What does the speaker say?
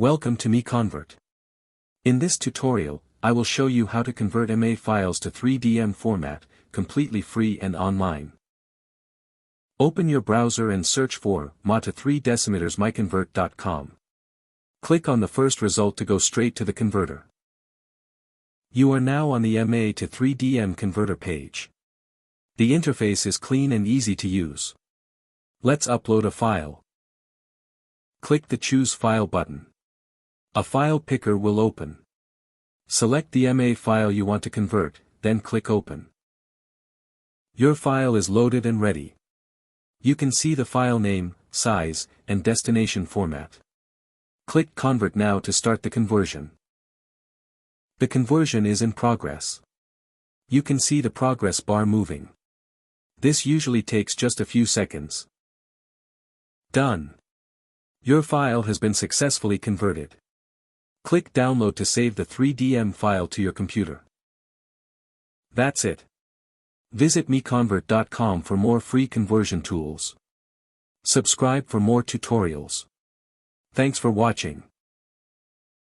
Welcome to MiConvert. In this tutorial, I will show you how to convert MA files to 3DM format, completely free and online. Open your browser and search for MA-3DM-MiConvert.com. Click on the first result to go straight to the converter. You are now on the MA to 3DM converter page. The interface is clean and easy to use. Let's upload a file. Click the Choose File button. A file picker will open. Select the MA file you want to convert, then click Open. Your file is loaded and ready. You can see the file name, size, and destination format. Click Convert now to start the conversion. The conversion is in progress. You can see the progress bar moving. This usually takes just a few seconds. Done. Your file has been successfully converted. Click Download to save the 3DM file to your computer. That's it. Visit MiConvert.com for more free conversion tools. Subscribe for more tutorials. Thanks for watching.